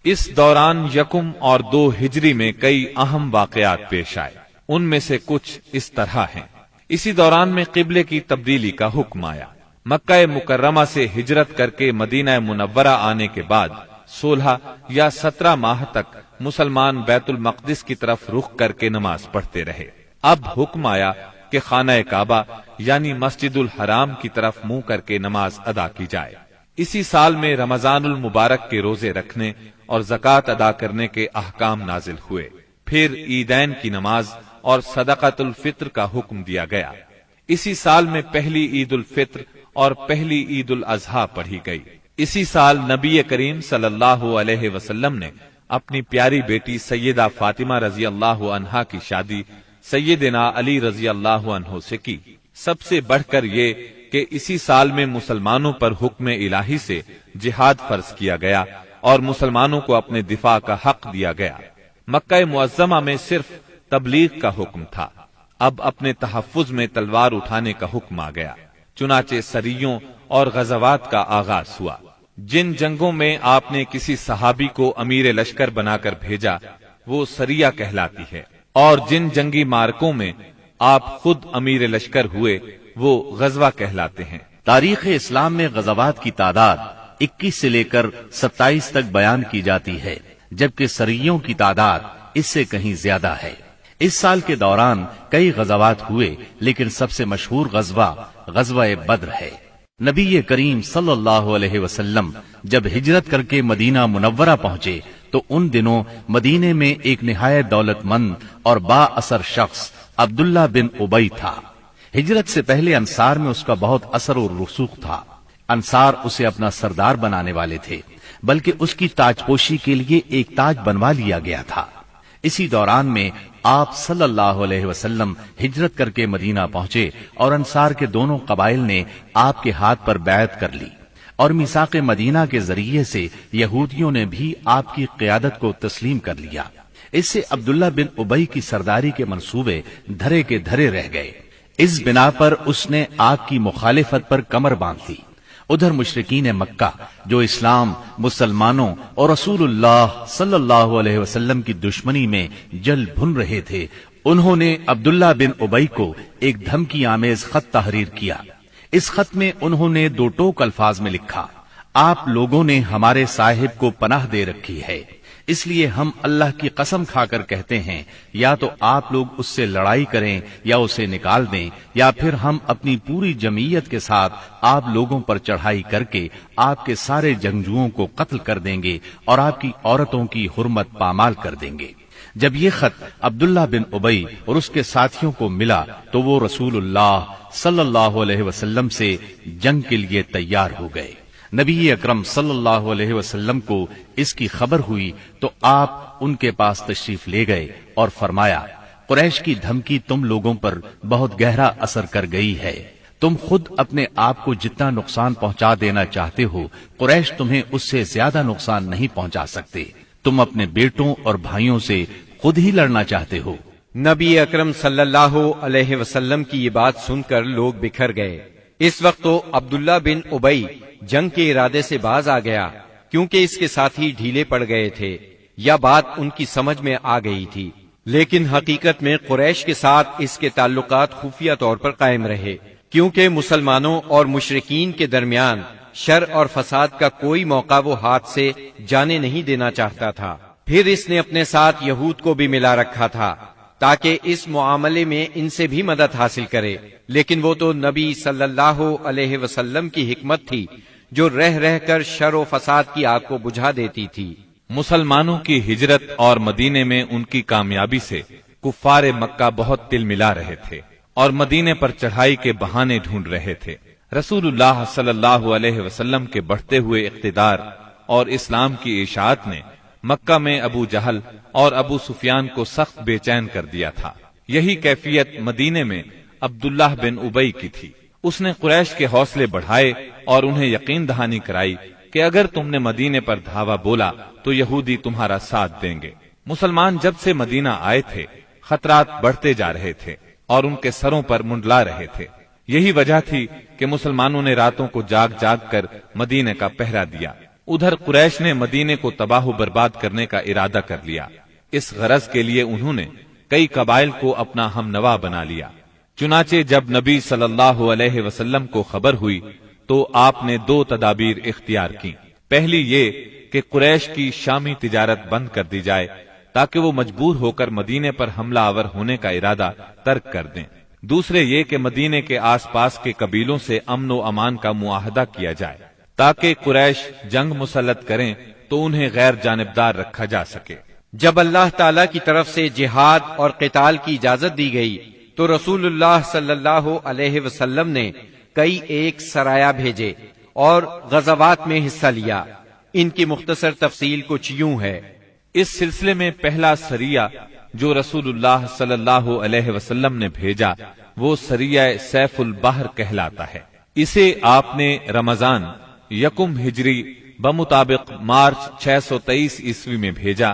اس دوران 1 اور 2 ہجری میں کئی اہم واقعات پیش آئے، ان میں سے کچھ اس طرح ہیں۔ اسی دوران میں قبلے کی تبدیلی کا حکم آیا۔ مکہ مکرمہ سے ہجرت کر کے مدینہ منورہ آنے کے بعد 16 یا 17 ماہ تک مسلمان بیت المقدس کی طرف رخ کر کے نماز پڑھتے رہے۔ اب حکم آیا کہ خانہ کعبہ یعنی مسجد الحرام کی طرف منہ کر کے نماز ادا کی جائے۔ اسی سال میں رمضان المبارک کے روزے رکھنے اور زکوٰۃ ادا کرنے کے احکام نازل ہوئے۔ پھر عیدین کی نماز اور صدقۃ الفطر کا حکم دیا گیا۔ اسی سال میں پہلی عید الفطر اور پہلی عید الاضحیٰ پڑھی گئی۔ اسی سال نبی کریم صلی اللہ علیہ وسلم نے اپنی پیاری بیٹی سیدہ فاطمہ رضی اللہ عنہا کی شادی سیدنا علی رضی اللہ عنہ سے کی۔ سب سے بڑھ کر یہ کہ اسی سال میں مسلمانوں پر حکم الہی سے جہاد فرض کیا گیا اور مسلمانوں کو اپنے دفاع کا حق دیا گیا۔ مکہ معظمہ میں صرف تبلیغ کا حکم تھا، اب اپنے تحفظ میں تلوار اٹھانے کا حکم آ گیا۔ چنانچہ سریوں اور غزوات کا آغاز ہوا۔ جن جنگوں میں آپ نے کسی صحابی کو امیر لشکر بنا کر بھیجا وہ سریہ کہلاتی ہے، اور جن جنگی مارکوں میں آپ خود امیر لشکر ہوئے وہ غزوہ کہلاتے ہیں۔ تاریخ اسلام میں غزوات کی تعداد 21 سے لے کر 27 تک بیان کی جاتی ہے، جبکہ سریوں کی تعداد اس سے کہیں زیادہ ہے۔ اس سال کے دوران کئی غزوات ہوئے، لیکن سب سے مشہور غزوہ بدر ہے۔ نبی کریم صلی اللہ علیہ وسلم جب ہجرت کر کے مدینہ منورہ پہنچے تو ان دنوں مدینے میں ایک نہایت دولت مند اور با اثر شخص عبداللہ بن ابی تھا۔ ہجرت سے پہلے انصار میں اس کا بہت اثر و رسوخ تھا۔ انصار اسے اپنا سردار بنانے والے تھے، بلکہ اس کی تاج پوشی کے لیے ایک تاج بنوا لیا گیا تھا۔ اسی دوران میں آپ صلی اللہ علیہ وسلم ہجرت کر کے مدینہ پہنچے اور انصار کے دونوں قبائل نے آپ کے ہاتھ پر بیعت کر لی، اور میثاق مدینہ کے ذریعے سے یہودیوں نے بھی آپ کی قیادت کو تسلیم کر لیا۔ اس سے عبداللہ بن ابی کی سرداری کے منصوبے دھرے کے دھرے رہ گئے۔ اس بنا پر اس نے آپ کی مخالفت پر کمر باندھ لی۔ ادھر مشرکین مکہ جو اسلام، مسلمانوں اور رسول اللہ صلی اللہ علیہ وسلم کی دشمنی میں جل بھن رہے تھے، انہوں نے عبداللہ بن ابی کو ایک دھمکی آمیز خط تحریر کیا۔ اس خط میں انہوں نے 2 ٹوک الفاظ میں لکھا: آپ لوگوں نے ہمارے صاحب کو پناہ دے رکھی ہے، اس لیے ہم اللہ کی قسم کھا کر کہتے ہیں یا تو آپ لوگ اس سے لڑائی کریں یا اسے نکال دیں، یا پھر ہم اپنی پوری جمعیت کے ساتھ آپ لوگوں پر چڑھائی کر کے آپ کے سارے جنگجوؤں کو قتل کر دیں گے اور آپ کی عورتوں کی حرمت پامال کر دیں گے۔ جب یہ خط عبداللہ بن ابی اور اس کے ساتھیوں کو ملا تو وہ رسول اللہ صلی اللہ علیہ وسلم سے جنگ کے لیے تیار ہو گئے۔ نبی اکرم صلی اللہ علیہ وسلم کو اس کی خبر ہوئی تو آپ ان کے پاس تشریف لے گئے اور فرمایا: قریش کی دھمکی تم لوگوں پر بہت گہرا اثر کر گئی ہے۔ تم خود اپنے آپ کو جتنا نقصان پہنچا دینا چاہتے ہو، قریش تمہیں اس سے زیادہ نقصان نہیں پہنچا سکتے۔ تم اپنے بیٹوں اور بھائیوں سے خود ہی لڑنا چاہتے ہو۔ نبی اکرم صلی اللہ علیہ وسلم کی یہ بات سن کر لوگ بکھر گئے۔ اس وقت تو عبداللہ بن ابی جنگ کے ارادے سے باز آ گیا، کیونکہ اس کے ساتھی ڈھیلے پڑ گئے تھے یا بات ان کی سمجھ میں آ گئی تھی، لیکن حقیقت میں قریش کے ساتھ اس کے تعلقات خفیہ طور پر قائم رہے، کیونکہ مسلمانوں اور مشرکین کے درمیان شر اور فساد کا کوئی موقع وہ ہاتھ سے جانے نہیں دینا چاہتا تھا۔ پھر اس نے اپنے ساتھ یہود کو بھی ملا رکھا تھا تاکہ اس معاملے میں ان سے بھی مدد حاصل کرے، لیکن وہ تو نبی صلی اللہ علیہ وسلم کی حکمت تھی جو رہ رہ کر شر و فساد کی آگ کو بجھا دیتی تھی۔ مسلمانوں کی ہجرت اور مدینے میں ان کی کامیابی سے کفار مکہ بہت تل ملا رہے تھے اور مدینے پر چڑھائی کے بہانے ڈھونڈ رہے تھے۔ رسول اللہ صلی اللہ علیہ وسلم کے بڑھتے ہوئے اقتدار اور اسلام کی اشاعت نے مکہ میں ابو جہل اور ابو سفیان کو سخت بے چین کر دیا تھا۔ یہی کیفیت مدینے میں عبداللہ بن ابی کی تھی۔ اس نے قریش کے حوصلے بڑھائے اور انہیں یقین دہانی کرائی کہ اگر تم نے مدینے پر دھاوا بولا تو یہودی تمہارا ساتھ دیں گے۔ مسلمان جب سے مدینہ آئے تھے خطرات بڑھتے جا رہے تھے اور ان کے سروں پر منڈلا رہے تھے۔ یہی وجہ تھی کہ مسلمانوں نے راتوں کو جاگ جاگ کر مدینے کا پہرا دیا۔ ادھر قریش نے مدینے کو تباہ و برباد کرنے کا ارادہ کر لیا۔ اس غرض کے لیے انہوں نے کئی قبائل کو اپنا ہم نوا بنا لیا۔ چنانچہ جب نبی صلی اللہ علیہ وسلم کو خبر ہوئی تو آپ نے دو تدابیر اختیار کی۔ پہلی یہ کہ قریش کی شامی تجارت بند کر دی جائے تاکہ وہ مجبور ہو کر مدینے پر حملہ آور ہونے کا ارادہ ترک کر دیں۔ دوسرے یہ کہ مدینے کے آس پاس کے قبیلوں سے امن و امان کا معاہدہ کیا جائے تاکہ قریش جنگ مسلط کریں تو انہیں غیر جانبدار رکھا جا سکے۔ جب اللہ تعالی کی طرف سے جہاد اور قتال کی اجازت دی گئی تو رسول اللہ صلی اللہ علیہ وسلم نے کئی ایک سرایہ بھیجے اور غزوات میں حصہ لیا۔ ان کی مختصر تفصیل کچھ یوں ہے۔ اس سلسلے میں پہلا سریہ جو رسول اللہ صلی اللہ علیہ وسلم نے بھیجا وہ سریہ سیف البحر کہلاتا ہے۔ اسے آپ نے رمضان یکم ہجری بمطابق مارچ 623 عیسوی میں بھیجا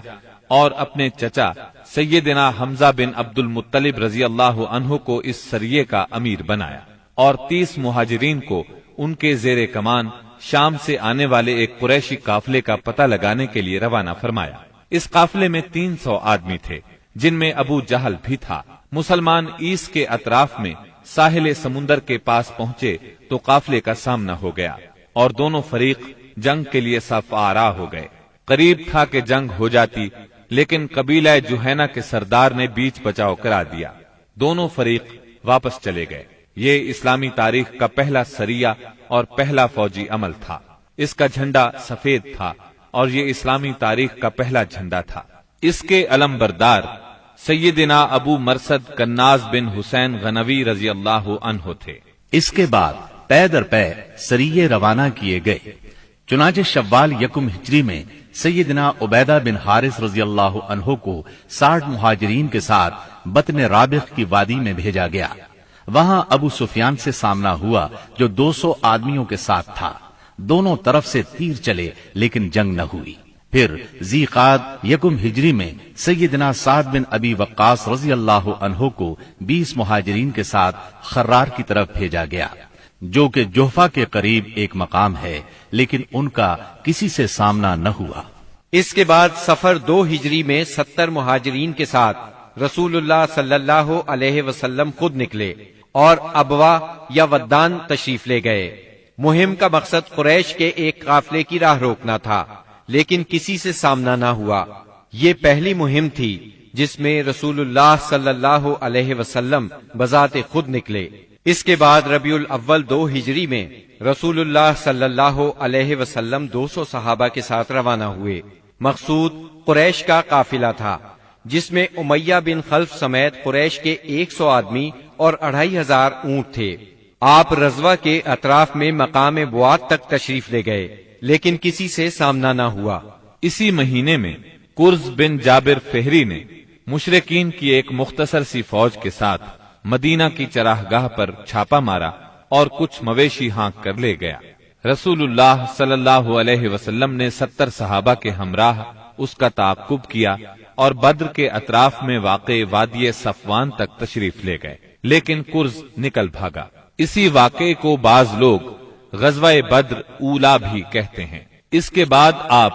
اور اپنے چچا سیدنا حمزہ بن عبد المطلب رضی اللہ عنہ کو اس سریے کا امیر بنایا اور 30 مہاجرین کو ان کے زیر کمان شام سے آنے والے ایک قریشی قافلے کا پتہ لگانے کے لیے روانہ فرمایا۔ اس قافلے میں 300 آدمی تھے جن میں ابو جہل بھی تھا۔ مسلمان ایس کے اطراف میں ساحل سمندر کے پاس پہنچے تو قافلے کا سامنا ہو گیا اور دونوں فریق جنگ کے لیے صف آرا ہو گئے۔ قریب تھا کہ جنگ ہو جاتی لیکن قبیلہ جوہینہ کے سردار نے بیچ بچاؤ کرا دیا۔ دونوں فریق واپس چلے گئے۔ یہ اسلامی تاریخ کا پہلا سریہ اور پہلا فوجی عمل تھا۔ اس کا جھنڈا سفید تھا اور یہ اسلامی تاریخ کا پہلا جھنڈا تھا۔ اس کے علم بردار سیدنا ابو مرصد کناز بن حسین غنوی رضی اللہ عنہ تھے۔ اس کے بعد پے در پے سریے روانہ کیے گئے۔ چنانچہ شوال یکم ہجری میں سیدنا عبیدہ بن حارث رضی اللہ عنہ کو 60 مہاجرین کے ساتھ بطن رابغ کی وادی میں بھیجا گیا۔ وہاں ابو سفیان سے سامنا ہوا جو 200 آدمیوں کے ساتھ تھا۔ دونوں طرف سے تیر چلے لیکن جنگ نہ ہوئی۔ پھر ذی قعد یکم ہجری میں سیدنا سعد بن ابی وقاص رضی اللہ عنہ کو 20 مہاجرین کے ساتھ خرار کی طرف بھیجا گیا جو کہ جوفا کے قریب ایک مقام ہے، لیکن ان کا کسی سے سامنا نہ ہوا۔ اس کے بعد سفر 2 ہجری میں 70 مہاجرین کے ساتھ رسول اللہ صلی اللہ علیہ وسلم خود نکلے اور ابوا یا ودان تشریف لے گئے۔ مہم کا مقصد قریش کے ایک قافلے کی راہ روکنا تھا، لیکن کسی سے سامنا نہ ہوا۔ یہ پہلی مہم تھی جس میں رسول اللہ صلی اللہ علیہ وسلم بذات خود نکلے۔ اس کے بعد ربیع الاول 2 ہجری میں رسول اللہ صلی اللہ علیہ وسلم 200 صحابہ کے ساتھ روانہ ہوئے۔ مقصود قریش کا قافلہ تھا جس میں امیہ بن خلف سمیت قریش کے 100 آدمی اور 2500 اونٹ تھے۔ آپ رضوہ کے اطراف میں مقام بوات تک تشریف لے گئے لیکن کسی سے سامنا نہ ہوا۔ اسی مہینے میں قرز بن جابر فہری نے مشرکین کی ایک مختصر سی فوج کے ساتھ مدینہ کی چراگاہ پر چھاپا مارا اور کچھ مویشی ہانک کر لے گیا۔ رسول اللہ صلی اللہ علیہ وسلم نے 70 صحابہ کے ہمراہ اس کا تعاقب کیا اور بدر کے اطراف میں واقع وادی صفوان تک تشریف لے گئے، لیکن قرز نکل بھاگا۔ اسی واقعے کو بعض لوگ غزوہ بدر اولا بھی کہتے ہیں۔ اس کے بعد آپ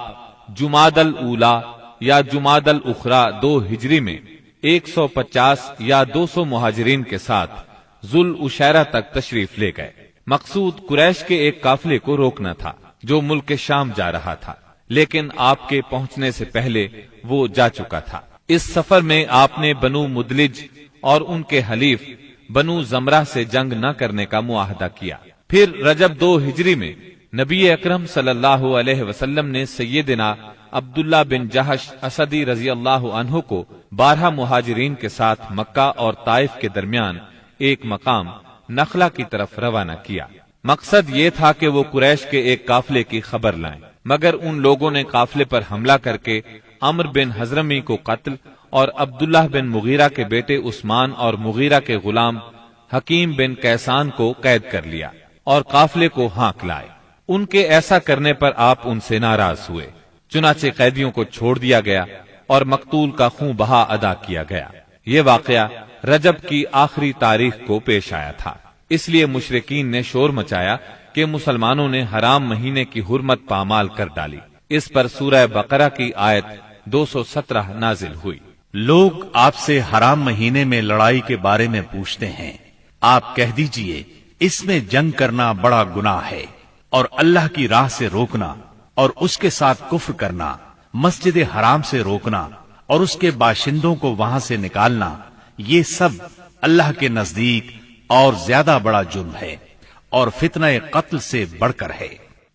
جمادی الاولا یا جمادی الاخری 2 ہجری میں 150 یا 200 مہاجرین کے ساتھ ذوالعشیرہ تک تشریف لے گئے۔ مقصود قریش کے ایک قافلے کو روکنا تھا جو ملک شام جا رہا تھا، لیکن آپ کے پہنچنے سے پہلے وہ جا چکا تھا۔ اس سفر میں آپ نے بنو مدلج اور ان کے حلیف بنو زمرہ سے جنگ نہ کرنے کا معاہدہ کیا۔ پھر رجب 2 ہجری میں نبی اکرم صلی اللہ علیہ وسلم نے سیدنا عبداللہ بن جہش اسدی رضی اللہ عنہ کو 12 مہاجرین کے ساتھ مکہ اور طائف کے درمیان ایک مقام نخلا کی طرف روانہ کیا۔ مقصد یہ تھا کہ وہ قریش کے ایک قافلے کی خبر لائیں، مگر ان لوگوں نے قافلے پر حملہ کر کے عمرو بن حضرمی کو قتل اور عبداللہ بن مغیرہ کے بیٹے عثمان اور مغیرہ کے غلام حکیم بن کیسان کو قید کر لیا اور قافلے کو ہانک لائے۔ ان کے ایسا کرنے پر آپ ان سے ناراض ہوئے، چنانچہ قیدیوں کو چھوڑ دیا گیا اور مقتول کا خون بہا ادا کیا گیا۔ یہ واقعہ رجب کی آخری تاریخ کو پیش آیا تھا، اس لیے مشرکین نے شور مچایا کہ مسلمانوں نے حرام مہینے کی حرمت پامال کر ڈالی۔ اس پر سورہ بقرہ کی آیت 217 نازل ہوئی۔ لوگ آپ سے حرام مہینے میں لڑائی کے بارے میں پوچھتے ہیں، آپ کہہ دیجئے اس میں جنگ کرنا بڑا گناہ ہے، اور اللہ کی راہ سے روکنا اور اس کے ساتھ کفر کرنا، مسجد حرام سے روکنا اور اس کے باشندوں کو وہاں سے نکالنا، یہ سب اللہ کے نزدیک اور زیادہ بڑا جرم ہے اور فتنہ قتل سے بڑھ کر ہے۔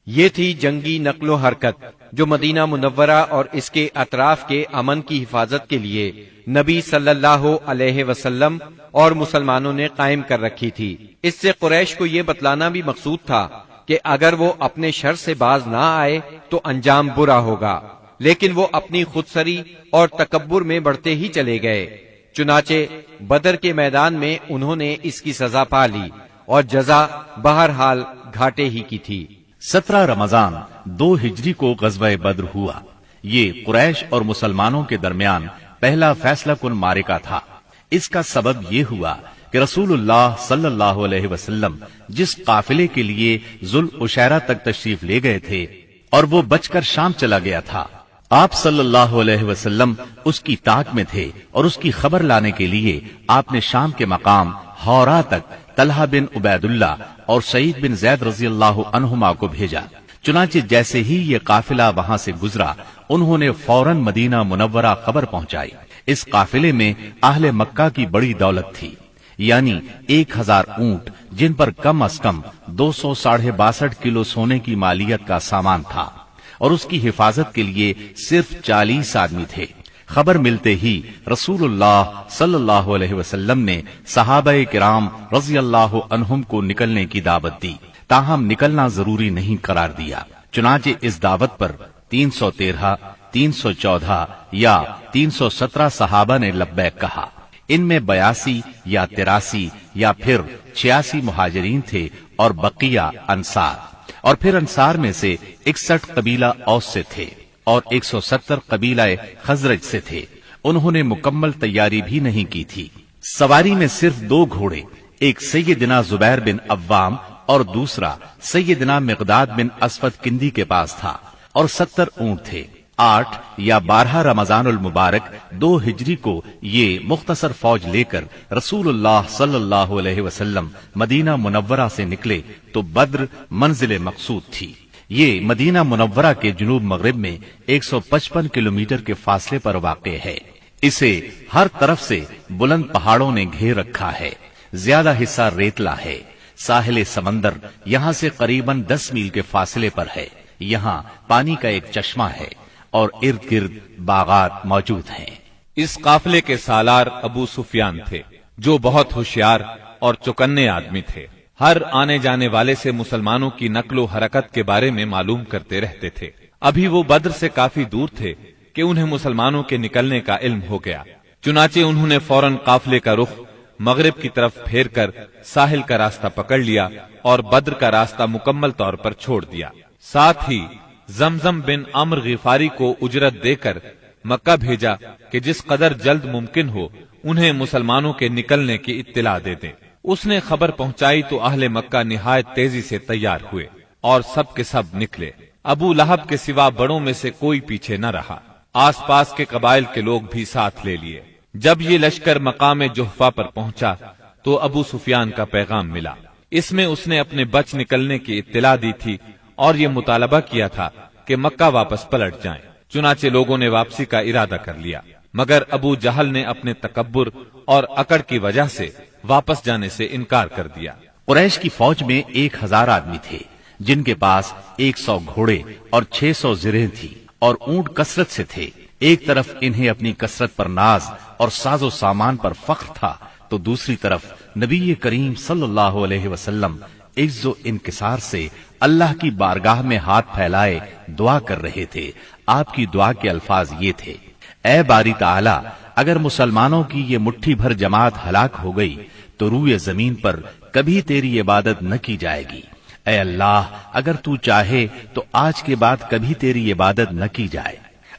یہ تھی جنگی نقل و حرکت جو مدینہ منورہ اور اس کے اطراف کے امن کی حفاظت کے لیے نبی صلی اللہ علیہ وسلم اور مسلمانوں نے قائم کر رکھی تھی۔ اس سے قریش کو یہ بتلانا بھی مقصود تھا کہ اگر وہ اپنے شر سے باز نہ آئے تو انجام برا ہوگا، لیکن وہ اپنی خودسری اور تکبر میں بڑھتے ہی چلے گئے۔ چنانچہ بدر کے میدان میں انہوں نے اس کی سزا پا لی اور جزا بہرحال گھاٹے ہی کی تھی۔ 17 رمضان 2 ہجری کو غزوہ بدر ہوا۔ یہ قریش اور مسلمانوں کے درمیان پہلا فیصلہ کن معرکہ تھا۔ اس کا سبب یہ ہوا کہ رسول اللہ صلی اللہ علیہ وسلم جس قافلے کے لیے ذوالعشیرہ تک تشریف لے گئے تھے اور وہ بچ کر شام چلا گیا تھا، آپ صلی اللہ علیہ وسلم اس کی طاق میں تھے اور اس کی خبر لانے کے لیے آپ نے شام کے مقام ہورا تک طلحہ بن عبید اللہ اور سعید بن زید رضی اللہ عنہما کو بھیجا۔ چنانچہ جیسے ہی یہ قافلہ وہاں سے گزرا، انہوں نے فوراً مدینہ منورہ خبر پہنچائی۔ اس قافلے میں اہل مکہ کی بڑی دولت تھی، یعنی 1000 اونٹ جن پر کم از کم 262 کلو سونے کی مالیت کا سامان تھا، اور اس کی حفاظت کے لیے صرف 40 آدمی تھے۔ خبر ملتے ہی رسول اللہ صلی اللہ علیہ وسلم نے صحابہ کرام رضی اللہ عنہم کو نکلنے کی دعوت دی، تاہم نکلنا ضروری نہیں قرار دیا۔ چنانچہ اس دعوت پر 313، 314 یا 317 صحابہ نے لبیک کہا۔ ان میں 82 یا 83 یا پھر 86 مہاجرین تھے اور بقیہ انصار، اور پھر انصار میں سے 61 قبیلہ اوس سے تھے اور 170 قبیلہ خزرج سے تھے۔ انہوں نے مکمل تیاری بھی نہیں کی تھی۔ سواری میں صرف 2 گھوڑے، ایک سیدنا زبیر بن عوام اور دوسرا سیدنا مقداد بن اسود کندی کے پاس تھا، اور 70 اونٹ تھے۔ 8 یا 12 رمضان المبارک 2 ہجری کو یہ مختصر فوج لے کر رسول اللہ صلی اللہ علیہ وسلم مدینہ منورہ سے نکلے تو بدر منزل مقصود تھی۔ یہ مدینہ منورہ کے جنوب مغرب میں 155 کلومیٹر کے فاصلے پر واقع ہے۔ اسے ہر طرف سے بلند پہاڑوں نے گھیر رکھا ہے، زیادہ حصہ ریتلا ہے۔ ساحل سمندر یہاں سے قریباً 10 میل کے فاصلے پر ہے۔ یہاں پانی کا ایک چشمہ ہے اور ارد گرد باغات موجود ہیں۔ اس قافلے کے سالار ابو سفیان تھے، جو بہت ہوشیار اور چوکنے آدمی تھے۔ ہر آنے جانے والے سے مسلمانوں کی نقل و حرکت کے بارے میں معلوم کرتے رہتے تھے۔ ابھی وہ بدر سے کافی دور تھے کہ انہیں مسلمانوں کے نکلنے کا علم ہو گیا۔ چنانچہ انہوں نے فوراً قافلے کا رخ مغرب کی طرف پھیر کر ساحل کا راستہ پکڑ لیا اور بدر کا راستہ مکمل طور پر چھوڑ دیا۔ ساتھ ہی زمزم بن عمرو غفاری کو اجرت دے کر مکہ بھیجا کہ جس قدر جلد ممکن ہو انہیں مسلمانوں کے نکلنے کی اطلاع دے دیں۔ اس نے خبر پہنچائی تو اہل مکہ نہایت تیزی سے تیار ہوئے اور سب کے سب نکلے۔ ابو لہب کے سوا بڑوں میں سے کوئی پیچھے نہ رہا۔ آس پاس کے قبائل کے لوگ بھی ساتھ لے لیے۔ جب یہ لشکر مقام جحفہ پر پہنچا تو ابو سفیان کا پیغام ملا۔ اس میں اس نے اپنے بچ نکلنے کی اطلاع دی تھی اور یہ مطالبہ کیا تھا کہ مکہ واپس پلٹ جائیں۔ چنانچہ لوگوں نے واپسی کا ارادہ کر لیا، مگر ابو جہل نے اپنے تکبر اور اکڑ کی وجہ سے واپس جانے سے انکار کر دیا۔ قریش کی فوج میں 1000 آدمی تھے، جن کے پاس 100 گھوڑے اور 600 زرہیں تھی اور اونٹ کثرت سے تھے۔ ایک طرف انہیں اپنی کثرت پر ناز اور ساز و سامان پر فخر تھا، تو دوسری طرف نبی کریم صلی اللہ علیہ وسلم عز و انکسار سے اللہ کی بارگاہ میں ہاتھ پھیلائے دعا کر رہے تھے۔ آپ کی دعا کے الفاظ یہ تھے: اے باری تعالی، اگر مسلمانوں کی یہ مٹھی بھر جماعت ہلاک ہو گئی تو روئے زمین پر کبھی تیری عبادت نہ کی جائے گی۔ اے اللہ، اگر تو چاہے تو آج کے بعد کبھی تیری عبادت نہ کی جائے۔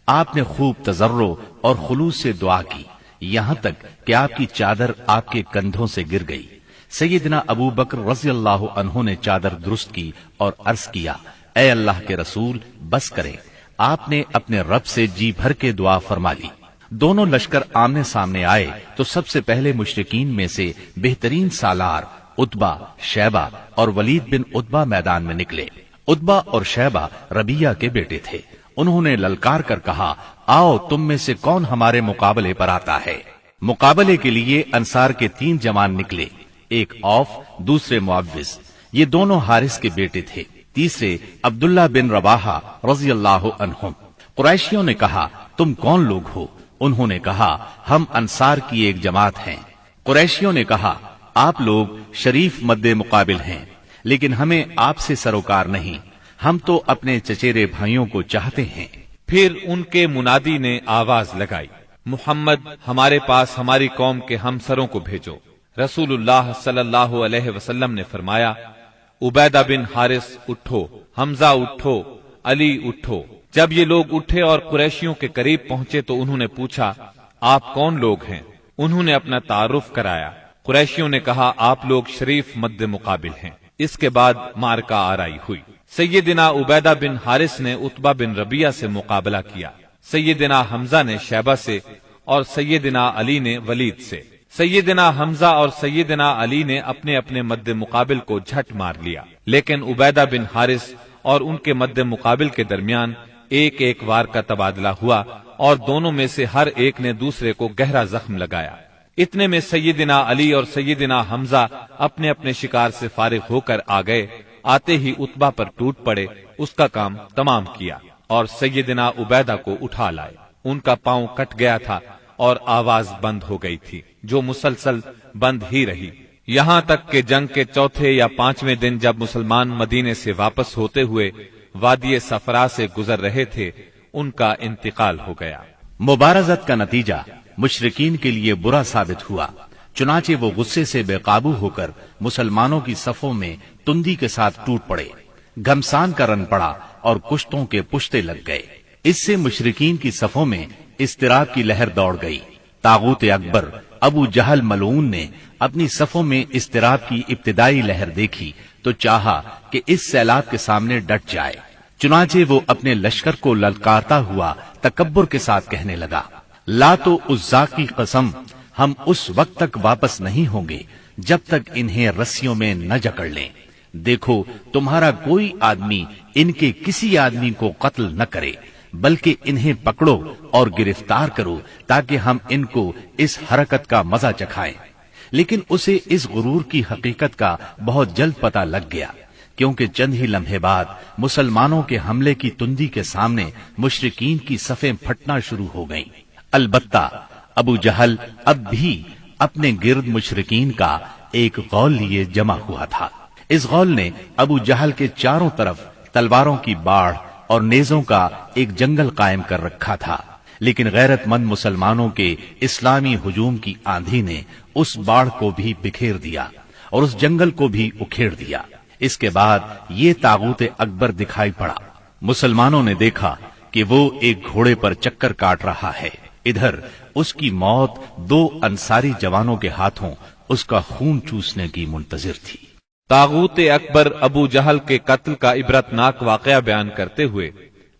آپ نے خوب تضرع اور خلوص سے دعا کی، یہاں تک کہ آپ کی چادر آپ کے کندھوں سے گر گئی۔ سیدنا ابو بکر رضی اللہ عنہ نے چادر درست کی اور عرض کیا، اے اللہ کے رسول بس کریں۔ آپ نے اپنے رب سے جی بھر کے دعا فرما لی۔ دونوں لشکر آمنے سامنے آئے تو سب سے پہلے مشرکین میں سے بہترین سالار عتبہ، شیبہ اور ولید بن عتبہ میدان میں نکلے۔ عتبہ اور شیبہ ربیہ کے بیٹے تھے۔ انہوں نے للکار کر کہا، آؤ تم میں سے کون ہمارے مقابلے پر آتا ہے۔ مقابلے کے لیے انصار کے 3 جوان نکلے، ایک اوف، دوسرے معوذ، یہ دونوں حارث کے بیٹے تھے، تیسرے عبداللہ بن رواحہ رضی اللہ عنہم۔ قریشیوں نے کہا، تم کون لوگ ہو؟ انہوں نے کہا، ہم انصار کی ایک جماعت ہیں۔ قریشیوں نے کہا، آپ لوگ شریف مد مقابل ہیں، لیکن ہمیں آپ سے سروکار نہیں، ہم تو اپنے چچیرے بھائیوں کو چاہتے ہیں۔ پھر ان کے منادی نے آواز لگائی، محمد ہمارے پاس ہماری قوم کے ہمسروں کو بھیجو۔ رسول اللہ صلی اللہ علیہ وسلم نے فرمایا، عبیدہ بن حارث اٹھو، حمزہ اٹھو، علی اٹھو۔ جب یہ لوگ اٹھے اور قریشیوں کے قریب پہنچے تو انہوں نے پوچھا، آپ کون لوگ ہیں؟ انہوں نے اپنا تعارف کرایا۔ قریشیوں نے کہا، آپ لوگ شریف مد مقابل ہیں۔ اس کے بعد معرکہ آرائی ہوئی۔ سیدنا عبیدہ بن حارث نے عتبہ بن ربیہ سے مقابلہ کیا، سیدنا حمزہ نے شیبہ سے اور سیدنا علی نے ولید سے۔ سیدنا حمزہ اور سیدنا علی نے اپنے اپنے مد مقابل کو جھٹ مار لیا، لیکن عبیدہ بن حارث اور ان کے مد مقابل کے درمیان ایک ایک وار کا تبادلہ ہوا اور دونوں میں سے ہر ایک نے دوسرے کو گہرا زخم لگایا۔ اتنے میں سیدنا علی اور سیدنا حمزہ اپنے اپنے شکار سے فارغ ہو کر آ گئے۔ آتے ہی عتبہ پر ٹوٹ پڑے، اس کا کام تمام کیا اور سیدنا عبیدہ کو اٹھا لائے۔ ان کا پاؤں کٹ گیا تھا اور آواز بند ہو گئی تھی، جو مسلسل بند ہی رہی، یہاں تک کہ جنگ کے 4 یا 5ویں دن جب مسلمان مدینے سے واپس ہوتے ہوئے وادی صفرا سے گزر رہے تھے، ان کا انتقال ہو گیا۔ مبارزت کا نتیجہ مشرکین کے لیے برا ثابت ہوا، چنانچہ وہ غصے سے بے قابو ہو کر مسلمانوں کی صفوں میں تندی کے ساتھ ٹوٹ پڑے، گھمسان کا رن پڑا اور کشتوں کے پشتے لگ گئے۔ اس سے مشرکین کی صفوں میں اضطراب کی لہر دوڑ گئی۔ طاغوت اکبر ابو جہل ملعون نے اپنی صفوں میں اضطراب کی ابتدائی لہر دیکھی تو چاہا کہ اس سیلاب کے سامنے ڈٹ جائے، چنانچہ وہ اپنے لشکر کو للکارتا ہوا تکبر کے ساتھ کہنے لگا، لات و عزا کی قسم، ہم اس وقت تک واپس نہیں ہوں گے جب تک انہیں رسیوں میں نہ جکڑ لیں۔ دیکھو تمہارا کوئی آدمی ان کے کسی آدمی کو قتل نہ کرے، بلکہ انہیں پکڑو اور گرفتار کرو تاکہ ہم ان کو اس حرکت کا مزہ چکھائیں۔ لیکن اسے اس غرور کی حقیقت کا بہت جلد پتہ لگ گیا، کیونکہ چند ہی لمحے بعد مسلمانوں کے حملے کی تندی کے سامنے مشرکین کی صفیں پھٹنا شروع ہو گئیں۔ البتہ ابو جہل اب بھی اپنے گرد مشرکین کا ایک غول لیے جمع ہوا تھا۔ اس غول نے ابو جہل کے چاروں طرف تلواروں کی باڑھ اور نیزوں کا ایک جنگل قائم کر رکھا تھا، لیکن غیرت مند مسلمانوں کے اسلامی ہجوم کی آندھی نے اس باڑھ کو بھی بکھیر دیا اور اس جنگل کو بھی اکھیڑ دیا۔ اس کے بعد یہ طاغوت اکبر دکھائی پڑا۔ مسلمانوں نے دیکھا کہ وہ ایک گھوڑے پر چکر کاٹ رہا ہے، ادھر اس کی موت 2 انصاری جوانوں کے ہاتھوں اس کا خون چوسنے کی منتظر تھی۔ طاغوت اکبر ابو جہل کے قتل کا عبرتناک واقعہ بیان کرتے ہوئے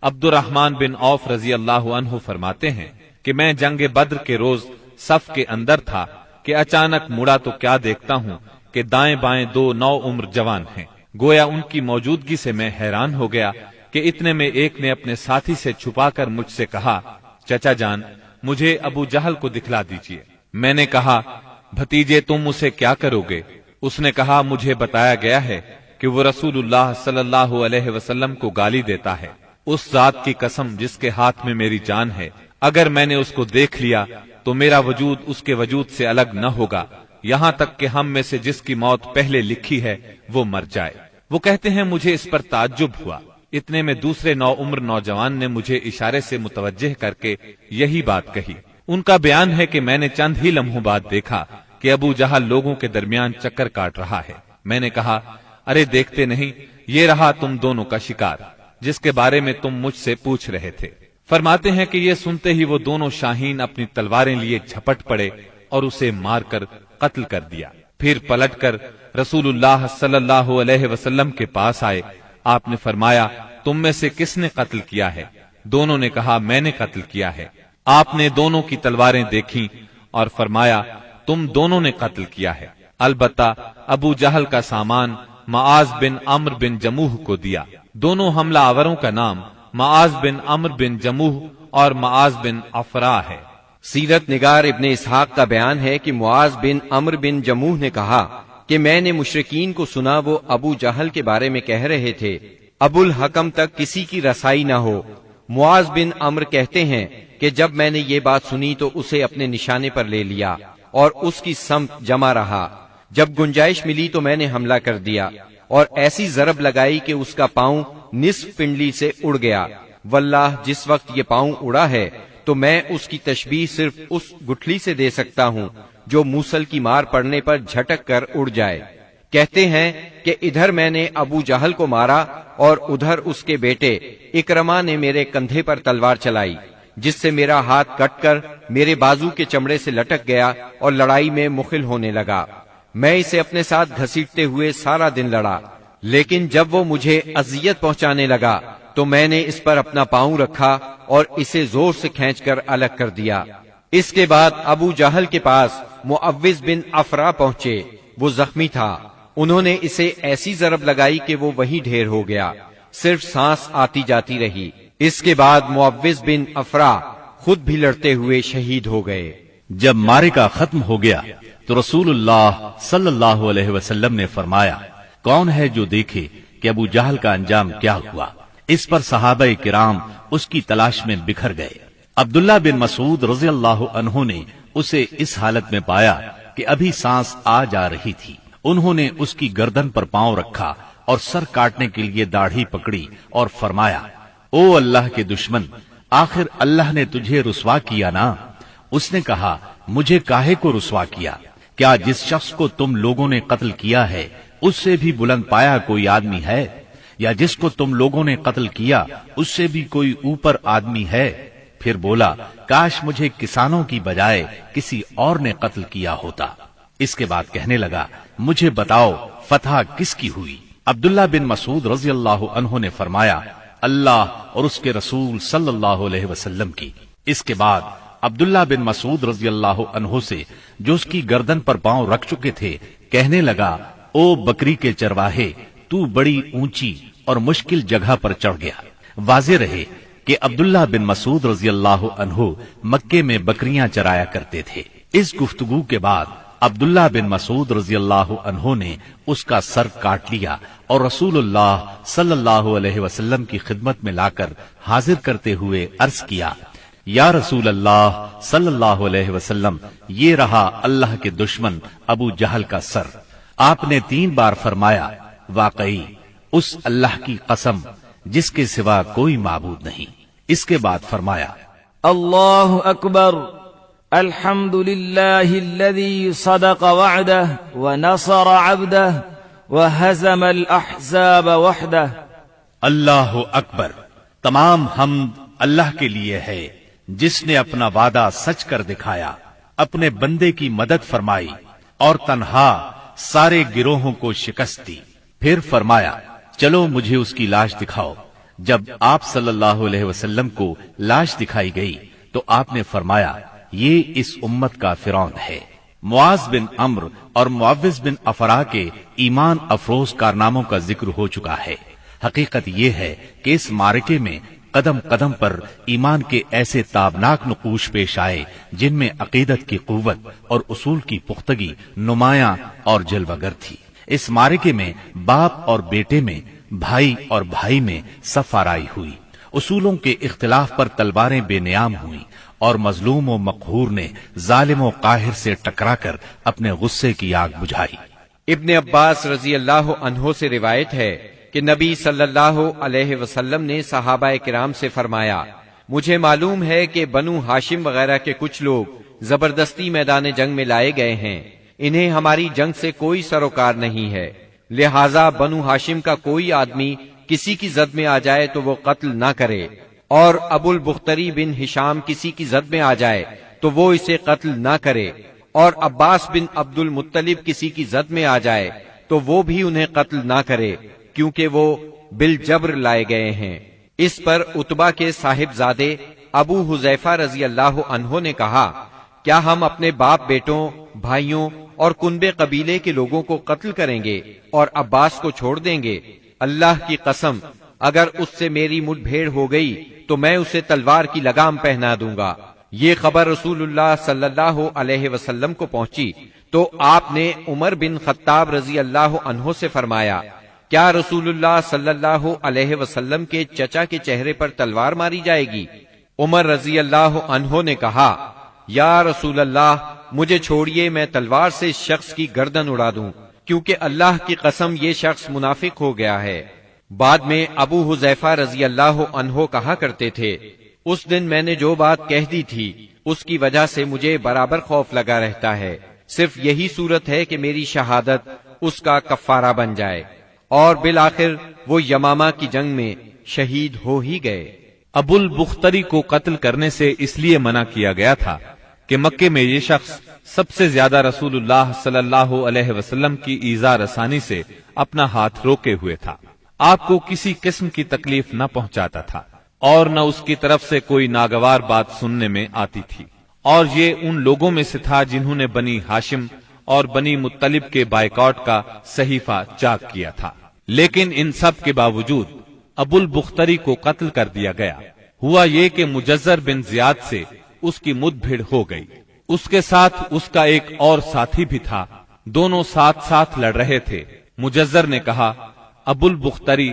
عبد الرحمن بن عوف رضی اللہ عنہ فرماتے ہیں کہ میں جنگ بدر کے روز صف کے اندر تھا کہ اچانک مڑا تو کیا دیکھتا ہوں کہ دائیں بائیں 2 نوعمر جوان ہیں۔ گویا ان کی موجودگی سے میں حیران ہو گیا کہ اتنے میں ایک نے اپنے ساتھی سے چھپا کر مجھ سے کہا، چچا جان مجھے ابو جہل کو دکھلا دیجیے۔ میں نے کہا، بھتیجے تم اسے کیا کرو گے؟ اس نے کہا، مجھے بتایا گیا ہے کہ وہ رسول اللہ صلی اللہ علیہ وسلم کو گالی دیتا ہے۔ اس ذات کی قسم جس کے ہاتھ میں میری جان ہے، اگر میں نے اس کو دیکھ لیا تو میرا وجود اس کے وجود سے الگ نہ ہوگا، یہاں تک کہ ہم میں سے جس کی موت پہلے لکھی ہے وہ مر جائے۔ وہ کہتے ہیں مجھے اس پر تعجب ہوا۔ اتنے میں دوسرے نوعمر نوجوان نے مجھے اشارے سے متوجہ کر کے یہی بات کہی۔ ان کا بیان ہے کہ میں نے چند ہی لمحوں بعد دیکھا کہ ابو جہل لوگوں کے درمیان چکر کاٹ رہا ہے۔ میں نے کہا، ارے دیکھتے نہیں، یہ رہا تم دونوں کا شکار جس کے بارے میں تم مجھ سے پوچھ رہے تھے۔ فرماتے ہیں کہ یہ سنتے ہی وہ دونوں شاہین اپنی تلواریں لیے جھپٹ پڑے اور اسے مار کر قتل کر دیا۔ پھر پلٹ کر رسول اللہ صلی اللہ علیہ وسلم کے پاس آئے. آپ نے فرمایا تم میں سے کس نے قتل کیا ہے؟ دونوں نے کہا میں نے قتل کیا ہے. آپ نے دونوں کی تلواریں دیکھیں اور فرمایا تم دونوں نے قتل کیا ہے. البتہ ابو جہل کا سامان معاذ بن عمرو بن جموح کو دیا. دونوں حملہ آوروں کا نام معاذ بن عمرو بن جموح اور معاذ بن افرا ہے. سیرت نگار ابن اسحاق کا بیان ہے کہ معاذ بن عمرو بن جموح نے کہا کہ میں نے مشرکین کو سنا وہ ابو جہل کے بارے میں کہہ رہے تھے ابو الحکم تک کسی کی رسائی نہ ہو. معاذ بن عمرو کہتے ہیں کہ جب میں نے یہ بات سنی تو اسے اپنے نشانے پر لے لیا اور اس کی سمت جمع رہا. جب گنجائش ملی تو میں نے حملہ کر دیا اور ایسی ضرب لگائی کہ اس کا پاؤں نصف پنڈلی سے اڑ گیا. واللہ جس وقت یہ پاؤں اڑا ہے تو میں اس کی تشبیہ صرف اس گٹھلی سے دے سکتا ہوں جو موصل کی مار پڑنے پر جھٹک کر اڑ جائے. کہتے ہیں کہ ادھر میں نے ابو جہل کو مارا اور ادھر اس کے بیٹے اکرما نے میرے کندھے پر تلوار چلائی جس سے میرا ہاتھ کٹ کر میرے بازو کے چمڑے سے لٹک گیا اور لڑائی میں مخل ہونے لگا. میں اسے اپنے ساتھ گھسیٹتے ہوئے سارا دن لڑا، لیکن جب وہ مجھے اذیت پہنچانے لگا تو میں نے اس پر اپنا پاؤں رکھا اور اسے زور سے کھینچ کر الگ کر دیا. اس کے بعد ابو جہل کے پاس معوذ بن افرا پہنچے. وہ زخمی تھا. انہوں نے اسے ایسی ضرب لگائی کہ وہ وہی ڈھیر ہو گیا، صرف سانس آتی جاتی رہی. اس کے بعد معوذ بن افرا خود بھی لڑتے ہوئے شہید ہو گئے. جب معرکہ ختم ہو گیا تو رسول اللہ صلی اللہ علیہ وسلم نے فرمایا کون ہے جو دیکھے کہ ابو جہل کا انجام کیا ہوا. اس پر صحابہ کرام اس کی تلاش میں بکھر گئے. عبداللہ بن مسعود رضی اللہ عنہ نے اسے اس حالت میں پایا کہ ابھی سانس آ جا رہی تھی. انہوں نے اس کی گردن پر پاؤں رکھا اور سر کاٹنے کے لیے داڑھی پکڑی اور فرمایا او اللہ کے دشمن، آخر اللہ نے تجھے رسوا کیا نا؟ اس نے کہا مجھے کاہے کو رسوا کیا؟ کیا جس شخص کو تم لوگوں نے قتل کیا ہے اس سے بھی بلند پایا کوئی آدمی ہے؟ یا جس کو تم لوگوں نے قتل کیا اس سے بھی کوئی اوپر آدمی ہے؟ پھر بولا کاش مجھے کسانوں کی بجائے کسی اور نے قتل کیا ہوتا. اس کے بعد کہنے لگا مجھے بتاؤ فتح کس کی ہوئی؟ عبداللہ بن مسعود رضی اللہ عنہ نے فرمایا اللہ اور اس کے رسول صلی اللہ علیہ وسلم کی. اس کے بعد عبداللہ بن مسعود رضی اللہ عنہ سے جو اس کی گردن پر پاؤں رکھ چکے تھے کہنے لگا او بکری کے چرواہے، تو بڑی اونچی اور مشکل جگہ پر چڑھ گیا. واضح رہے کہ عبداللہ بن مسعود رضی اللہ عنہ مکے میں بکریاں چرایا کرتے تھے. اس گفتگو کے بعد عبداللہ بن مسعود رضی اللہ عنہ نے اس کا سر کاٹ لیا اور رسول اللہ صلی اللہ علیہ وسلم کی خدمت میں لا کر حاضر کرتے ہوئے عرض کیا یا رسول اللہ صلی اللہ علیہ وسلم، یہ رہا اللہ کے دشمن ابو جہل کا سر. آپ نے 3 بار فرمایا واقعی اس اللہ کی قسم جس کے سوا کوئی معبود نہیں. اس کے بعد فرمایا اللہ اکبر، الحمد للہ الذی صدق وعدہ ونصر عبدہ وہزم الاحزاب وحدہ. اللہ اکبر، تمام حمد اللہ کے لیے ہے جس نے اپنا وعدہ سچ کر دکھایا، اپنے بندے کی مدد فرمائی اور تنہا سارے گروہوں کو شکست دی. پھر فرمایا چلو مجھے اس کی لاش دکھاؤ. جب آپ صلی اللہ علیہ وسلم کو لاش دکھائی گئی تو آپ نے فرمایا یہ اس امت کا فرعون ہے. معاذ بن عمرو اور معوذ بن افرا کے ایمان افروز کارناموں کا ذکر ہو چکا ہے. حقیقت یہ ہے کہ اس معرکے میں قدم قدم پر ایمان کے ایسے تابناک نقوش پیش آئے جن میں عقیدت کی قوت اور اصول کی پختگی نمایاں اور جلوگر تھی. اس معرکے میں باپ اور بیٹے میں، بھائی اور بھائی میں صف آرائی ہوئی. اصولوں کے اختلاف پر تلواریں بے نیام ہوئیں اور مظلوم و مقہور نے ظالم و قاہر سے ٹکرا کر اپنے غصے کی آگ بجھائی. ابن عباس رضی اللہ عنہ سے روایت ہے کہ نبی صلی اللہ علیہ وسلم نے صحابہ کرام سے فرمایا مجھے معلوم ہے کہ بنو ہاشم وغیرہ کے کچھ لوگ زبردستی میدان جنگ میں لائے گئے ہیں. انہیں ہماری جنگ سے کوئی سروکار نہیں ہے، لہذا بنو ہاشم کا کوئی آدمی کسی کی زد میں آ جائے تو وہ قتل نہ کرے، اور ابو البختری بن ہشام کسی کی زد میں آ جائے تو وہ اسے قتل نہ کرے، اور عباس بن عبد المطلب کسی کی زد میں آ جائے تو وہ بھی انہیں قتل نہ کرے، کیونکہ وہ بالجبر لائے گئے ہیں۔ اس پر عتبہ کے صاحبزادے ابو حذیفہ رضی اللہ عنہ نے کہا، کیا ہم اپنے باپ بیٹوں، بھائیوں اور کنبے قبیلے کے لوگوں کو قتل کریں گے اور عباس کو چھوڑ دیں گے؟ اللہ کی قسم، اگر اس سے میری مٹ بھیڑ ہو گئی تو میں اسے تلوار کی لگام پہنا دوں گا۔ یہ خبر رسول اللہ صلی اللہ علیہ وسلم کو پہنچی تو آپ نے عمر بن خطاب رضی اللہ عنہ سے فرمایا، کیا رسول اللہ صلی اللہ علیہ وسلم کے چچا کے چہرے پر تلوار ماری جائے گی؟ عمر رضی اللہ عنہ نے کہا، یا رسول اللہ، مجھے چھوڑیے، میں تلوار سے اس شخص کی گردن اڑا دوں، کیونکہ اللہ کی قسم یہ شخص منافق ہو گیا ہے۔ بعد میں ابو حذیفہ رضی اللہ عنہ کہا کرتے تھے، اس دن میں نے جو بات کہہ دی تھی اس کی وجہ سے مجھے برابر خوف لگا رہتا ہے، صرف یہی صورت ہے کہ میری شہادت اس کا کفارہ بن جائے، اور بالآخر وہ یمامہ کی جنگ میں شہید ہو ہی گئے۔ ابو البختری کو قتل کرنے سے اس لیے منع کیا گیا تھا کہ مکے میں یہ شخص سب سے زیادہ رسول اللہ صلی اللہ علیہ وسلم کی ایذا رسانی سے اپنا ہاتھ روکے ہوئے تھا، آپ کو کسی قسم کی تکلیف نہ پہنچاتا تھا اور نہ اس کی طرف سے کوئی ناگوار بات سننے میں آتی تھی، اور یہ ان لوگوں میں سے تھا جنہوں نے بنی ہاشم اور بنی مطلب کے بائیکاٹ کا صحیفہ چاک کیا تھا۔ لیکن ان سب کے باوجود ابو البختری کو قتل کر دیا گیا۔ ہوا یہ کہ مجزر بن زیاد سے اس کی مد بھیڑ ہو گئی، اس کے ساتھ اس کا ایک اور ساتھی بھی تھا، دونوں ساتھ ساتھ لڑ رہے تھے۔ مجزر نے کہا، ابو البختری،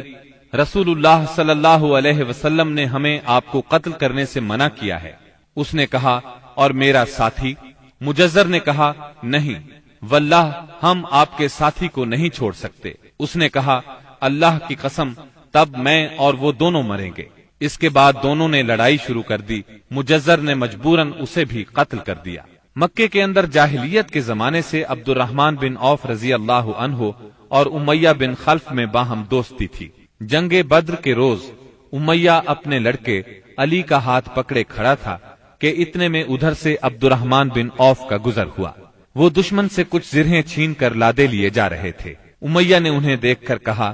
رسول اللہ صلی اللہ علیہ وسلم نے ہمیں آپ کو قتل کرنے سے منع کیا ہے۔ اس نے کہا، اور میرا ساتھی؟ مجزر نے کہا، نہیں واللہ ہم آپ کے ساتھی کو نہیں چھوڑ سکتے۔ اس نے کہا، اللہ کی قسم، تب میں اور وہ دونوں مریں گے۔ اس کے بعد دونوں نے لڑائی شروع کر دی، مجزر نے مجبوراً اسے بھی قتل کر دیا۔ مکے کے اندر جاہلیت کے زمانے سے عبد الرحمن بن عوف رضی اللہ عنہ اور امیہ بن خلف میں باہم دوستی تھی۔ جنگ بدر کے روز امیہ اپنے لڑکے علی کا ہاتھ پکڑے کھڑا تھا کہ اتنے میں ادھر سے عبد الرحمن بن عوف کا گزر ہوا۔ وہ دشمن سے کچھ زرہیں چھین کر لادے لیے جا رہے تھے۔ امیہ نے انہیں دیکھ کر کہا،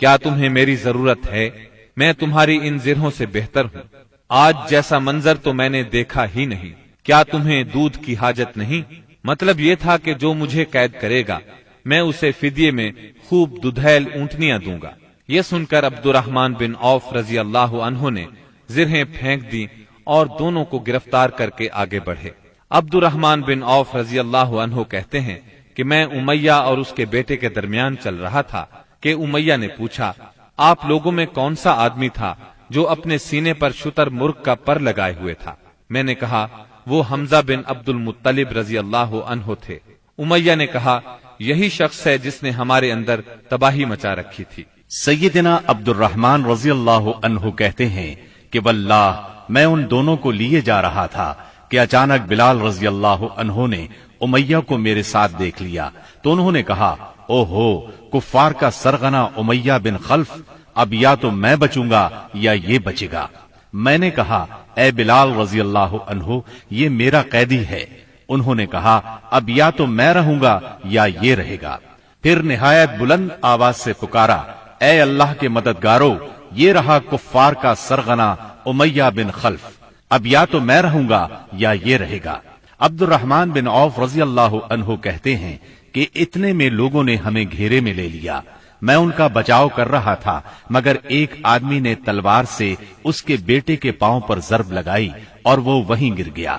کیا تمہیں میری ضرورت ہے؟ میں تمہاری ان زرہوں سے بہتر ہوں۔ آج جیسا منظر تو میں نے دیکھا ہی نہیں۔ کیا تمہیں دودھ کی حاجت نہیں؟ مطلب یہ تھا کہ جو مجھے قید کرے گا میں اسے فدیے میں خوب ددھیل اونٹنیاں دوں گا۔ یہ سن کر عبد الرحمن بن عوف رضی اللہ عنہ نے زرہیں پھینک دی اور دونوں کو گرفتار کر کے آگے بڑھے۔ عبد الرحمن بن عوف رضی اللہ عنہ کہتے ہیں کہ میں امیہ اور اس کے بیٹے کے درمیان چل رہا تھا کہ امیہ نے پوچھا، آپ لوگوں میں کون سا آدمی تھا جو اپنے سینے پر شتر مرغ کا پر لگائے ہوئے تھا؟ میں نے کہا، وہ حمزہ بن عبد المطلب رضی اللہ عنہ تھے۔ امیہ نے کہا، یہی شخص ہے جس نے ہمارے اندر تباہی مچا رکھی تھی۔ سیدنا عبد الرحمن رضی اللہ عنہ کہتے ہیں کہ واللہ میں ان دونوں کو لیے جا رہا تھا کہ اچانک بلال رضی اللہ عنہ نے امیہ کو میرے ساتھ دیکھ لیا تو انہوں نے کہا، او ہو کفار کا سرغنہ امیہ بن خلف، اب یا تو میں بچوں گا یا یہ بچے گا۔ میں نے کہا، اے بلال رضی اللہ عنہ، یہ میرا قیدی ہے۔ انہوں نے کہا، اب یا تو میں رہوں گا یا یہ رہے گا۔ پھر نہایت بلند آواز سے پکارا، اے اللہ کے مددگارو، یہ رہا کفار کا سرغنہ امیہ بن خلف، اب یا تو میں رہوں گا یا یہ رہے گا۔ عبد الرحمن بن عوف رضی اللہ عنہ کہتے ہیں کہ اتنے میں لوگوں نے ہمیں گھیرے میں لے لیا۔ میں ان کا بچاؤ کر رہا تھا مگر ایک آدمی نے تلوار سے اس کے بیٹے کے پاؤں پر ضرب لگائی اور وہ وہیں گر گیا۔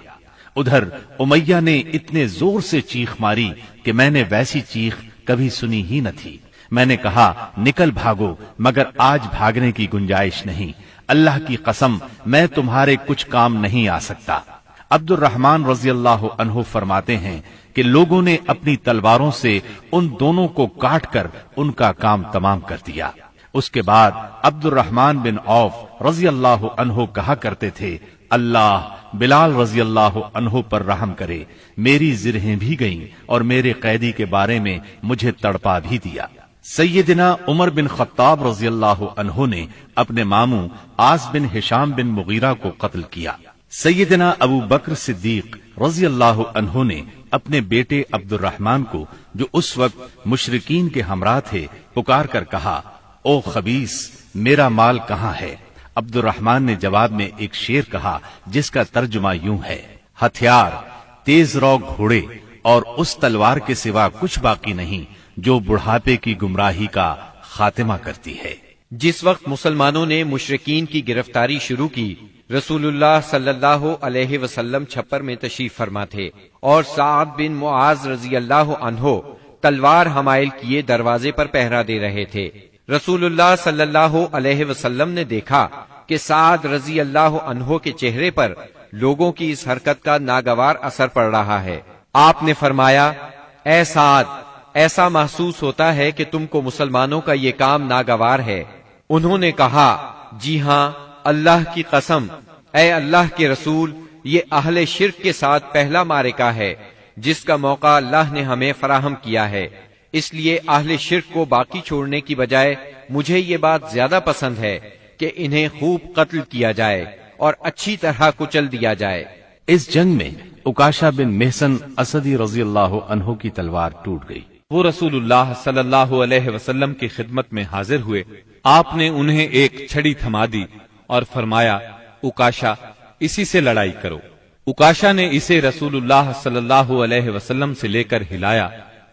ادھر امیہ نے اتنے زور سے چیخ ماری کہ میں نے ویسی چیخ کبھی سنی ہی نہ تھی۔ میں نے کہا، نکل بھاگو، مگر آج بھاگنے کی گنجائش نہیں، اللہ کی قسم میں تمہارے کچھ کام نہیں آ سکتا۔ عبد الرحمن رضی اللہ عنہ فرماتے ہیں کہ لوگوں نے اپنی تلواروں سے ان دونوں کو کاٹ کر ان کا کام تمام کر دیا۔ اس کے بعد عبد الرحمن بن عوف رضی اللہ عنہ کہا کرتے تھے، اللہ بلال رضی اللہ عنہ پر رحم کرے، میری زرہیں بھی گئیں اور میرے قیدی کے بارے میں مجھے تڑپا بھی دیا۔ سیدنا عمر بن خطاب رضی اللہ عنہ نے اپنے ماموں عاص بن ہشام بن مغیرہ کو قتل کیا۔ سیدنا ابو بکر صدیق رضی اللہ عنہ نے اپنے بیٹے عبد الرحمن کو، جو اس وقت مشرکین کے ہمراہ تھے، پکار کر کہا، او خبیث، میرا مال کہاں ہے؟ عبد الرحمن نے جواب میں ایک شعر کہا جس کا ترجمہ یوں ہے، ہتھیار، تیز رو گھوڑے اور اس تلوار کے سوا کچھ باقی نہیں جو بڑھاپے کی گمراہی کا خاتمہ کرتی ہے۔ جس وقت مسلمانوں نے مشرکین کی گرفتاری شروع کی، رسول اللہ صلی اللہ علیہ وسلم چھپر میں تشریف فرما تھے اور سعد بن معاذ رضی اللہ عنہ تلوار حمائل کیے دروازے پر پہرا دے رہے تھے۔ رسول اللہ صلی اللہ علیہ وسلم نے دیکھا کہ سعد رضی اللہ عنہ کے چہرے پر لوگوں کی اس حرکت کا ناگوار اثر پڑ رہا ہے۔ آپ نے فرمایا، اے سعد، ایسا محسوس ہوتا ہے کہ تم کو مسلمانوں کا یہ کام ناگوار ہے۔ انہوں نے کہا، جی ہاں، اللہ کی قسم، اے اللہ کے رسول، یہ اہل شرک کے ساتھ پہلا معرکہ ہے جس کا موقع اللہ نے ہمیں فراہم کیا ہے، اس لیے اہل شرک کو باقی چھوڑنے کی بجائے مجھے یہ بات زیادہ پسند ہے کہ انہیں خوب قتل کیا جائے اور اچھی طرح کچل دیا جائے۔ اس جنگ میں عکاشہ بن محصن اسدی رضی اللہ عنہ کی تلوار ٹوٹ گئی۔ وہ رسول اللہ صلی اللہ علیہ وسلم کی خدمت میں حاضر ہوئے۔ آپ نے انہیں ایک چھڑی تھما دی اور فرمایا، عکاشہ، اسی سے لڑائی کرو۔ عکاشہ نے اسے رسول اللہ صلی اللہ علیہ وسلم سے لے کر ہلایا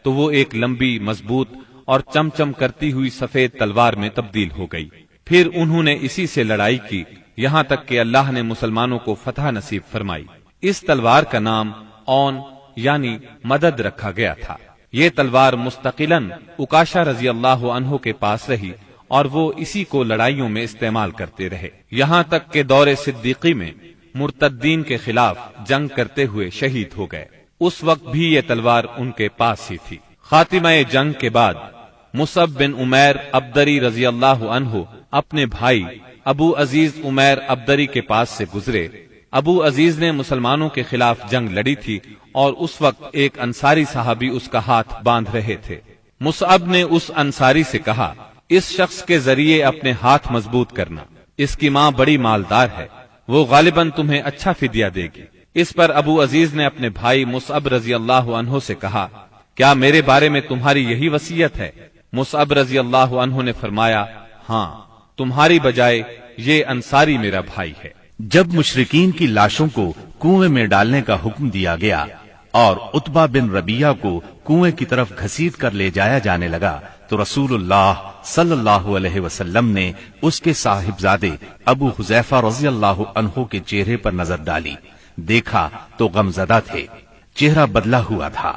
تو وہ ایک لمبی، مضبوط اور چمچم کرتی ہوئی سفید تلوار میں تبدیل ہو گئی۔ پھر انہوں نے اسی سے لڑائی کی یہاں تک کہ اللہ نے مسلمانوں کو فتح نصیب فرمائی۔ اس تلوار کا نام اون یعنی مدد رکھا گیا تھا۔ یہ تلوار مستقلاً عکاشہ رضی اللہ عنہ کے پاس رہی اور وہ اسی کو لڑائیوں میں استعمال کرتے رہے، یہاں تک کہ دور صدیقی میں مرتدین کے خلاف جنگ کرتے ہوئے شہید ہو گئے۔ اس وقت بھی یہ تلوار ان کے پاس ہی تھی۔ خاتمہ جنگ کے بعد مصعب بن عمیر ابدری رضی اللہ عنہ اپنے بھائی ابو عزیز عمیر ابدری کے پاس سے گزرے۔ ابو عزیز نے مسلمانوں کے خلاف جنگ لڑی تھی اور اس وقت ایک انصاری صحابی اس کا ہاتھ باندھ رہے تھے۔ مصعب نے اس انصاری سے کہا، اس شخص کے ذریعے اپنے ہاتھ مضبوط کرنا، اس کی ماں بڑی مالدار ہے، وہ غالباً تمہیں اچھا فدیہ دے گی۔ اس پر ابو عزیز نے اپنے بھائی مصعب رضی اللہ عنہ سے کہا، کیا میرے بارے میں تمہاری یہی وصیت ہے؟ مصعب رضی اللہ عنہ نے فرمایا، ہاں، تمہاری بجائے یہ انصاری میرا بھائی ہے۔ جب مشرکین کی لاشوں کو کنویں میں ڈالنے کا حکم دیا گیا اور عتبہ بن ربیعہ کو کنویں کی طرف گھسیٹ کر لے جایا جانے لگا تو رسول اللہ صلی اللہ علیہ وسلم نے اس کے صاحبزادے ابو حذیفہ رضی اللہ عنہ کے چہرے پر نظر ڈالی، دیکھا تو غمزدہ تھے، چہرہ بدلا ہوا تھا۔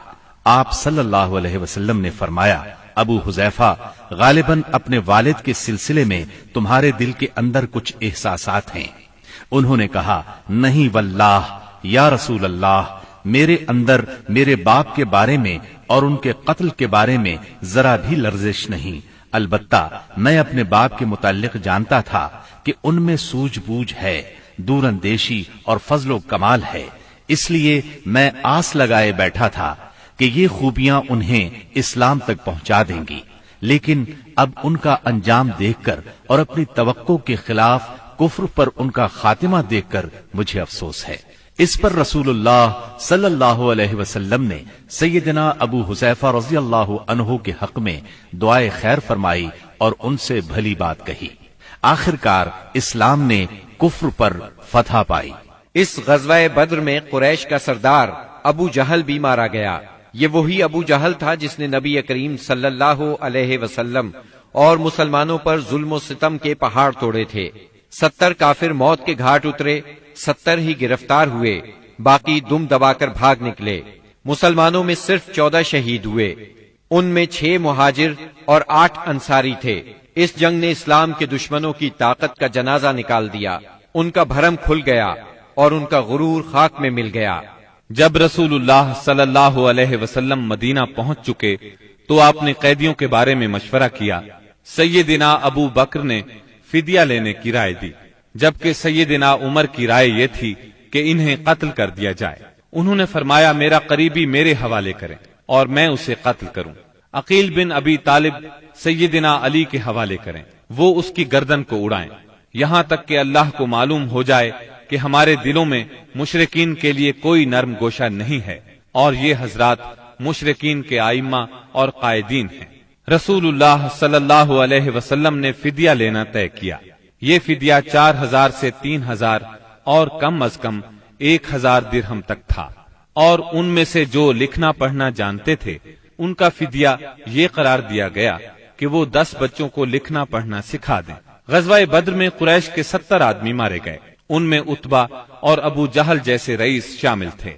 آپ صلی اللہ علیہ وسلم نے فرمایا، ابو حذیفہ، غالباً اپنے والد کے سلسلے میں تمہارے دل کے اندر کچھ احساسات ہیں۔ انہوں نے کہا، نہیں واللہ یا رسول اللہ، میرے اندر میرے باپ کے بارے میں اور ان کے قتل کے بارے میں ذرا بھی لرزش نہیں، البتہ میں اپنے باپ کے متعلق جانتا تھا کہ ان میں سوجھ بوجھ ہے، دور اندیشی اور فضل و کمال ہے، اس لیے میں آس لگائے بیٹھا تھا کہ یہ خوبیاں انہیں اسلام تک پہنچا دیں گی، لیکن اب ان کا انجام دیکھ کر اور اپنی توقع کے خلاف کفر پر ان کا خاتمہ دیکھ کر مجھے افسوس ہے۔ اس پر رسول اللہ صلی اللہ علیہ وسلم نے سیدنا ابو حذیفہ رضی اللہ عنہ کے حق میں دعائے خیر فرمائی اور ان سے بھلی بات کہی۔ آخرکار اسلام نے کفر پر فتح پائی۔ اس غزوہ بدر میں قریش کا سردار ابو جہل بھی مارا گیا۔ یہ وہی ابو جہل تھا جس نے نبی کریم صلی اللہ علیہ وسلم اور مسلمانوں پر ظلم و ستم کے پہاڑ توڑے تھے۔ 70 کافر موت کے گھاٹ اترے، 70 ہی گرفتار ہوئے، باقی دم دبا کر بھاگ نکلے۔ مسلمانوں میں صرف 14 شہید ہوئے، ان میں 6 مہاجر اور 8 انصاری تھے۔ اس جنگ نے اسلام کے دشمنوں کی طاقت کا جنازہ نکال دیا، ان کا بھرم کھل گیا اور ان کا غرور خاک میں مل گیا۔ جب رسول اللہ صلی اللہ علیہ وسلم مدینہ پہنچ چکے تو آپ نے قیدیوں کے بارے میں مشورہ کیا۔ سیدنا ابو بکر نے فدیہ لینے کی رائے دی، جبکہ سیدنا عمر کی رائے یہ تھی کہ انہیں قتل کر دیا جائے۔ انہوں نے فرمایا، میرا قریبی میرے حوالے کریں اور میں اسے قتل کروں۔ عقیل بن ابی طالب سیدنا علی کے حوالے کریں، وہ اس کی گردن کو اڑائیں، یہاں تک کہ اللہ کو معلوم ہو جائے کہ ہمارے دلوں میں مشرکین کے لیے کوئی نرم گوشہ نہیں ہے، اور یہ حضرات مشرکین کے ائمہ اور قائدین ہیں۔ رسول اللہ صلی اللہ علیہ وسلم نے فدیہ لینا طے کیا۔ یہ فدیہ 4000 سے 3000 اور کم از کم 1000 درہم تک تھا، اور ان میں سے جو لکھنا پڑھنا جانتے تھے ان کا فدیہ یہ قرار دیا گیا کہ وہ 10 بچوں کو لکھنا پڑھنا سکھا دیں۔ غزوہ بدر میں قریش کے 70 آدمی مارے گئے، ان میں عتبہ اور ابو جہل جیسے رئیس شامل تھے۔